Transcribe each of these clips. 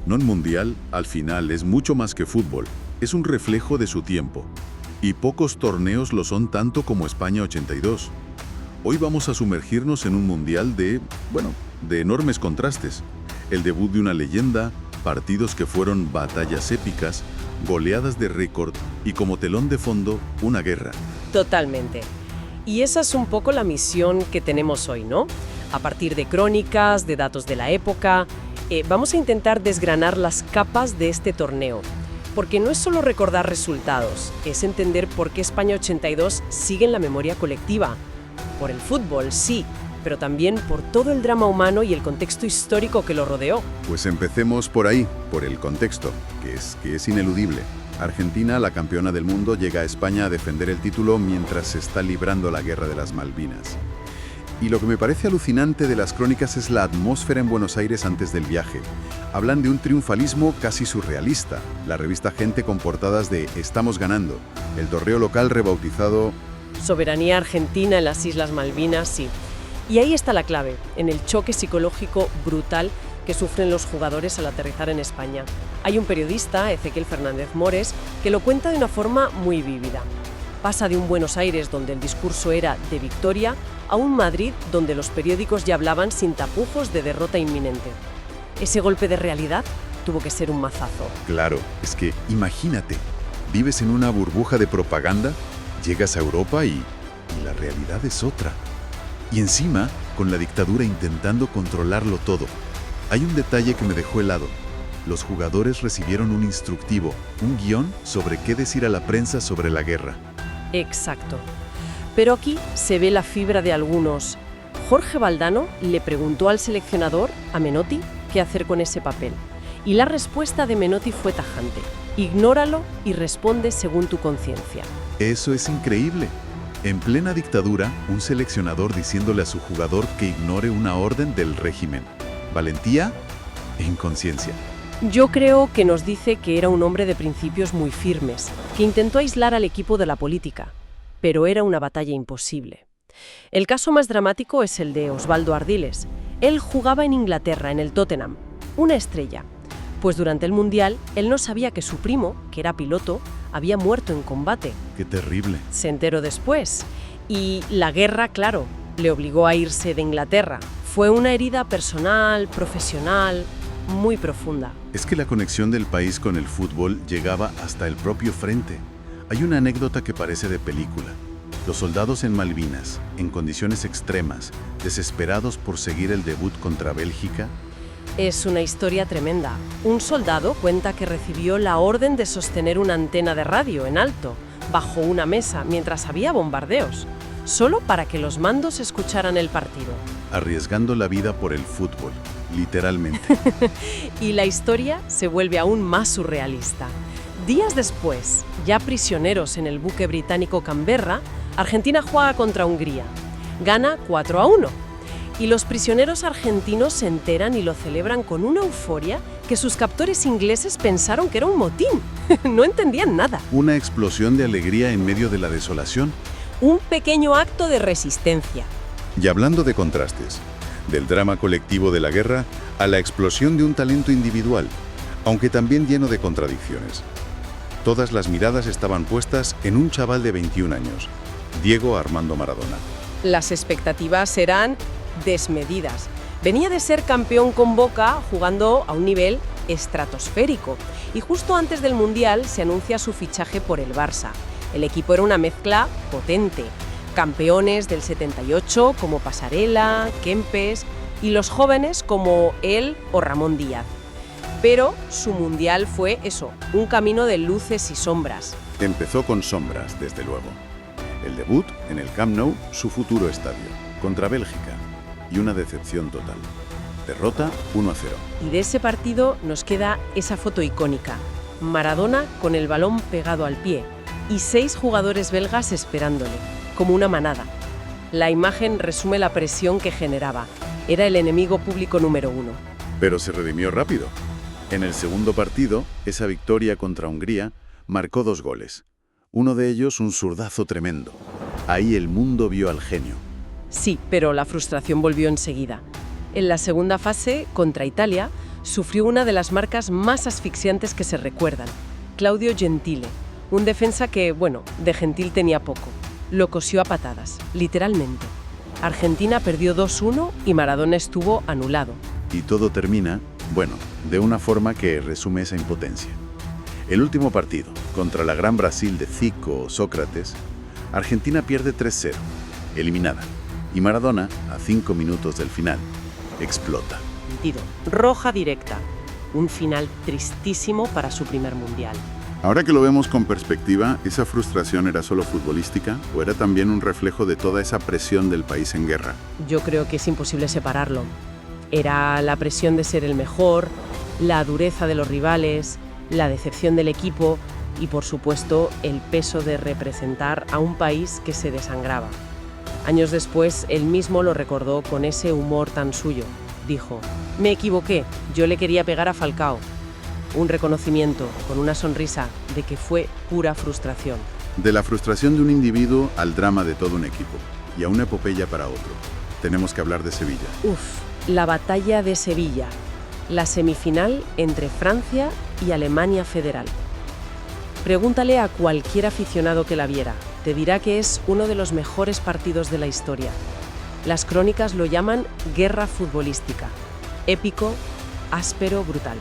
Non Mundial, al final, es mucho más que fútbol. Es un reflejo de su tiempo. Y pocos torneos lo son tanto como España 82. Hoy vamos a sumergirnos en un Mundial de enormes contrastes. El debut de una leyenda, partidos que fueron batallas épicas, goleadas de récord y como telón de fondo, una guerra. Totalmente. Y esa es un poco la misión que tenemos hoy, ¿no? A partir de crónicas, de datos de la época, vamos a intentar desgranar las capas de este torneo. Porque no es solo recordar resultados, es entender por qué España 82 sigue en la memoria colectiva. Por el fútbol, sí, pero también por todo el drama humano y el contexto histórico que lo rodeó. Pues empecemos por ahí, por el contexto, que es ineludible. Argentina, la campeona del mundo, llega a España a defender el título mientras se está librando la guerra de las Malvinas. Y lo que me parece alucinante de las crónicas es la atmósfera en Buenos Aires antes del viaje. Hablan de un triunfalismo casi surrealista. La revista Gente con portadas de Estamos ganando. El torneo local rebautizado Soberanía argentina en las Islas Malvinas, sí. Y ahí está la clave, en el choque psicológico brutal que sufren los jugadores al aterrizar en España. Hay un periodista, Ezequiel Fernández Mores, que lo cuenta de una forma muy vívida. Pasa de un Buenos Aires donde el discurso era de victoria a un Madrid donde los periódicos ya hablaban sin tapujos de derrota inminente. Ese golpe de realidad tuvo que ser un mazazo. Claro, es que imagínate, vives en una burbuja de propaganda, llegas a Europa y la realidad es otra. Y encima, con la dictadura intentando controlarlo todo. Hay un detalle que me dejó helado. Los jugadores recibieron un instructivo, un guión sobre qué decir a la prensa sobre la guerra. Exacto. Pero aquí se ve la fibra de algunos. Jorge Valdano le preguntó al seleccionador, a Menotti, qué hacer con ese papel. Y la respuesta de Menotti fue tajante. Ignóralo y responde según tu conciencia. Eso es increíble. En plena dictadura, un seleccionador diciéndole a su jugador que ignore una orden del régimen. Valentía e inconsciencia. Yo creo que nos dice que era un hombre de principios muy firmes, que intentó aislar al equipo de la política, pero era una batalla imposible. El caso más dramático es el de Osvaldo Ardiles. Él jugaba en Inglaterra, en el Tottenham, una estrella. Pues durante el Mundial, él no sabía que su primo, que era piloto, había muerto en combate. ¡Qué terrible! Se enteró después. Y la guerra, claro, le obligó a irse de Inglaterra. Fue una herida personal, profesional, muy profunda. Es que la conexión del país con el fútbol llegaba hasta el propio frente. Hay una anécdota que parece de película. Los soldados en Malvinas, en condiciones extremas, desesperados por seguir el debut contra Bélgica. Es una historia tremenda. Un soldado cuenta que recibió la orden de sostener una antena de radio en alto, bajo una mesa, mientras había bombardeos, solo para que los mandos escucharan el partido. Arriesgando la vida por el fútbol, literalmente. Y la historia se vuelve aún más surrealista. Días después, ya prisioneros en el buque británico Canberra, Argentina juega contra Hungría. Gana 4-1. Y los prisioneros argentinos se enteran y lo celebran con una euforia que sus captores ingleses pensaron que era un motín. No entendían nada. Una explosión de alegría en medio de la desolación. Un pequeño acto de resistencia. Y hablando de contrastes, del drama colectivo de la guerra a la explosión de un talento individual, aunque también lleno de contradicciones. Todas las miradas estaban puestas en un chaval de 21 años, Diego Armando Maradona. Las expectativas eran desmedidas. Venía de ser campeón con Boca jugando a un nivel estratosférico y justo antes del Mundial se anuncia su fichaje por el Barça. El equipo era una mezcla potente. Campeones del 78 como Pasarela, Kempes y los jóvenes como él o Ramón Díaz. Pero su Mundial fue eso, un camino de luces y sombras. Empezó con sombras, desde luego. El debut en el Camp Nou, su futuro estadio, contra Bélgica, y una decepción total. Derrota 1-0. Y de ese partido nos queda esa foto icónica. Maradona con el balón pegado al pie y 6 jugadores belgas esperándole, como una manada. La imagen resume la presión que generaba. Era el enemigo público número 1. Pero se redimió rápido. En el segundo partido, esa victoria contra Hungría marcó 2 goles. Uno de ellos un zurdazo tremendo. Ahí el mundo vio al genio. Sí, pero la frustración volvió enseguida. En la segunda fase, contra Italia, sufrió una de las marcas más asfixiantes que se recuerdan. Claudio Gentile, un defensa que, bueno, de gentil tenía poco. Lo cosió a patadas, literalmente. Argentina perdió 2-1 y Maradona estuvo anulado. Y todo termina, bueno, de una forma que resume esa impotencia. El último partido, contra la Gran Brasil de Zico o Sócrates, Argentina pierde 3-0, eliminada. Y Maradona, a 5 minutos del final, explota. Sentido. Roja directa. Un final tristísimo para su primer mundial. Ahora que lo vemos con perspectiva, ¿esa frustración era solo futbolística o era también un reflejo de toda esa presión del país en guerra? Yo creo que es imposible separarlo. Era la presión de ser el mejor, la dureza de los rivales, la decepción del equipo y, por supuesto, el peso de representar a un país que se desangraba. Años después, él mismo lo recordó con ese humor tan suyo. Dijo: «Me equivoqué, yo le quería pegar a Falcao». Un reconocimiento, con una sonrisa, de que fue pura frustración. De la frustración de un individuo al drama de todo un equipo, y a una epopeya para otro. Tenemos que hablar de Sevilla. La batalla de Sevilla, la semifinal entre Francia y Alemania Federal. Pregúntale a cualquier aficionado que la viera, te dirá que es uno de los mejores partidos de la historia. Las crónicas lo llaman guerra futbolística, épico, áspero, brutal.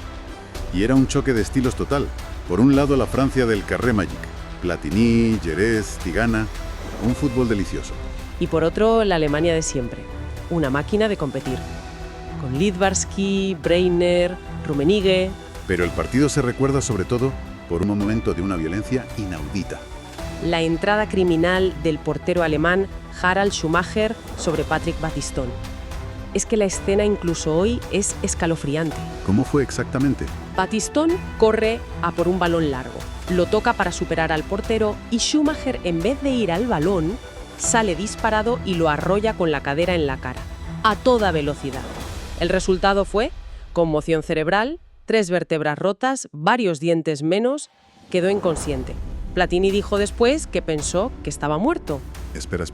Y era un choque de estilos total. Por un lado la Francia del Carré Magic, Platini, Jerez, Tigana, un fútbol delicioso. Y por otro, la Alemania de siempre, una máquina de competir. Con Littbarski, Breitner, Rummenigge. Pero el partido se recuerda sobre todo por un momento de una violencia inaudita. La entrada criminal del portero alemán Harald Schumacher sobre Patrick Battiston. Es que la escena incluso hoy es escalofriante. ¿Cómo fue exactamente? Battiston corre a por un balón largo, lo toca para superar al portero y Schumacher, en vez de ir al balón, sale disparado y lo arrolla con la cadera en la cara, a toda velocidad. El resultado fue conmoción cerebral, 3 vértebras rotas, varios dientes menos, quedó inconsciente. Platini dijo después que pensó que estaba muerto. Espera.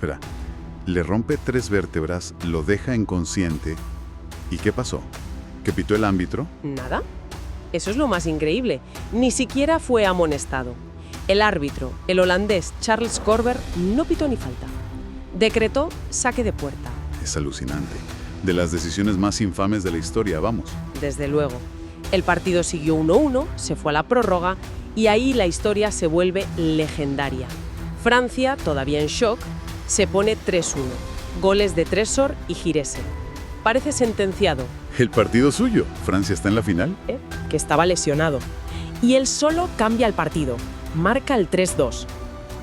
Le rompe 3 vértebras, lo deja inconsciente. ¿Y qué pasó? ¿Que pitó el árbitro? Nada. Eso es lo más increíble. Ni siquiera fue amonestado. El árbitro, el holandés Charles Corber, no pitó ni falta. Decretó saque de puerta. Es alucinante. De las decisiones más infames de la historia, vamos. Desde luego. El partido siguió 1-1, se fue a la prórroga y ahí la historia se vuelve legendaria. Francia, todavía en shock, se pone 3-1. Goles de Tresor y Giresse. Parece sentenciado. El partido suyo. Francia está en la final. Que estaba lesionado. Y él solo cambia el partido. Marca el 3-2.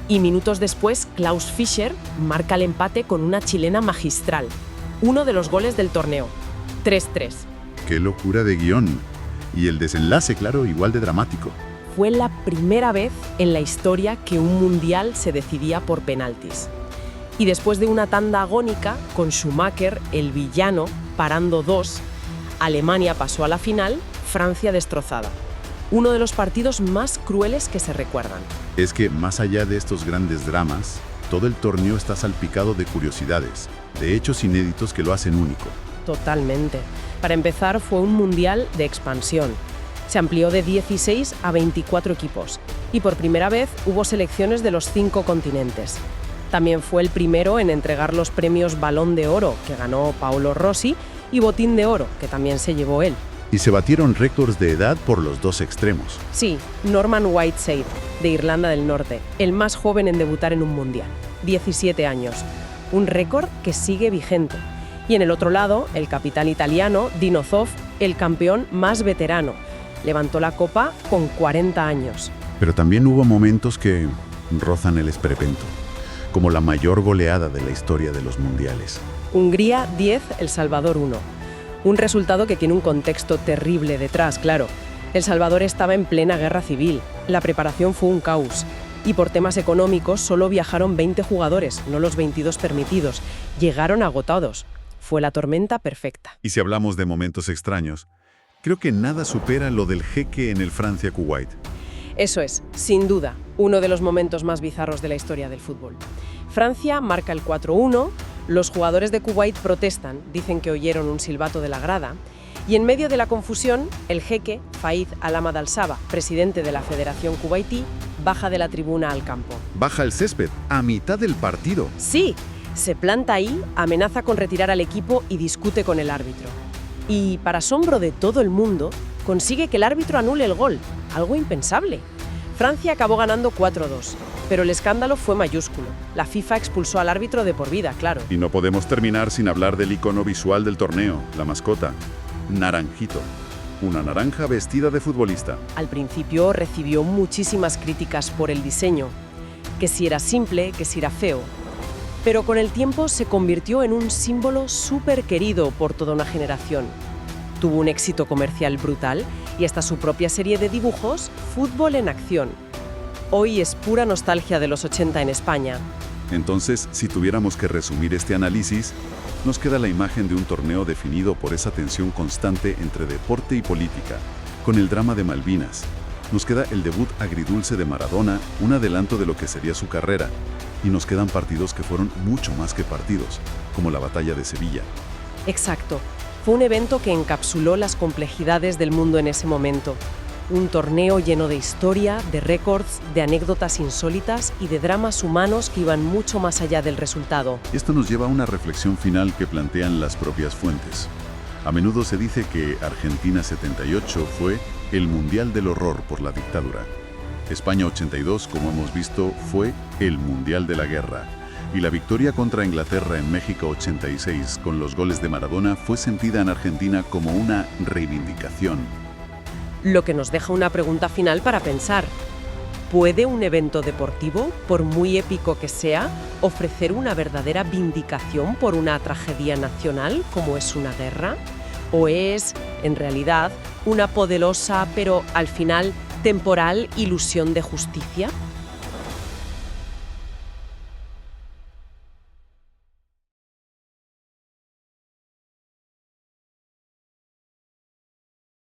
Y minutos después, Klaus Fischer marca el empate con una chilena magistral. Uno de los goles del torneo. 3-3. ¡Qué locura de guión! Y el desenlace, claro, igual de dramático. Fue la primera vez en la historia que un mundial se decidía por penaltis. Y después de una tanda agónica, con Schumacher, el villano, parando 2, Alemania pasó a la final, Francia destrozada. Uno de los partidos más crueles que se recuerdan. Es que, más allá de estos grandes dramas, todo el torneo está salpicado de curiosidades, de hechos inéditos que lo hacen único. Totalmente. Para empezar, fue un mundial de expansión. Se amplió de 16 a 24 equipos. Y por primera vez hubo selecciones de los 5 continentes. También fue el primero en entregar los premios Balón de Oro, que ganó Paolo Rossi, y Botín de Oro, que también se llevó él. Y se batieron récords de edad por los dos extremos. Sí, Norman Whiteside, de Irlanda del Norte, el más joven en debutar en un mundial, 17 años. Un récord que sigue vigente. Y en el otro lado, el capitán italiano, Dino Zoff, el campeón más veterano. Levantó la copa con 40 años. Pero también hubo momentos que rozan el esperpento, como la mayor goleada de la historia de los mundiales. Hungría 10, El Salvador 1. Un resultado que tiene un contexto terrible detrás, claro. El Salvador estaba en plena guerra civil. La preparación fue un caos. Y por temas económicos solo viajaron 20 jugadores, no los 22 permitidos. Llegaron agotados. Fue la tormenta perfecta. Y si hablamos de momentos extraños, creo que nada supera lo del jeque en el Francia-Kuwait. Eso es, sin duda, uno de los momentos más bizarros de la historia del fútbol. Francia marca el 4-1, los jugadores de Kuwait protestan, dicen que oyeron un silbato de la grada, Y en medio de la confusión, el jeque, Faiz Al-Ahmad Al-Sabah, presidente de la Federación Kuwaití, baja de la tribuna al campo. Baja el césped a mitad del partido. Sí, se planta ahí, amenaza con retirar al equipo y discute con el árbitro. Y, para asombro de todo el mundo, consigue que el árbitro anule el gol, algo impensable. Francia acabó ganando 4-2, pero el escándalo fue mayúsculo. La FIFA expulsó al árbitro de por vida, claro. Y no podemos terminar sin hablar del icono visual del torneo, la mascota, Naranjito. Una naranja vestida de futbolista. Al principio recibió muchísimas críticas por el diseño, que si era simple, que si era feo. Pero con el tiempo se convirtió en un símbolo súper querido por toda una generación. Tuvo un éxito comercial brutal y hasta su propia serie de dibujos, Fútbol en Acción. Hoy es pura nostalgia de los 80 en España. Entonces, si tuviéramos que resumir este análisis, nos queda la imagen de un torneo definido por esa tensión constante entre deporte y política, con el drama de Malvinas. Nos queda el debut agridulce de Maradona, un adelanto de lo que sería su carrera, y nos quedan partidos que fueron mucho más que partidos, como la Batalla de Sevilla. Exacto. Fue un evento que encapsuló las complejidades del mundo en ese momento. Un torneo lleno de historia, de récords, de anécdotas insólitas y de dramas humanos que iban mucho más allá del resultado. Esto nos lleva a una reflexión final que plantean las propias fuentes. A menudo se dice que Argentina 78 fue el Mundial del Horror por la dictadura. España 82, como hemos visto, fue el Mundial de la Guerra. Y la victoria contra Inglaterra en México 86 con los goles de Maradona fue sentida en Argentina como una reivindicación. Lo que nos deja una pregunta final para pensar. ¿Puede un evento deportivo, por muy épico que sea, ofrecer una verdadera vindicación por una tragedia nacional como es una guerra? ¿O es, en realidad, una poderosa, pero al final temporal ilusión de justicia?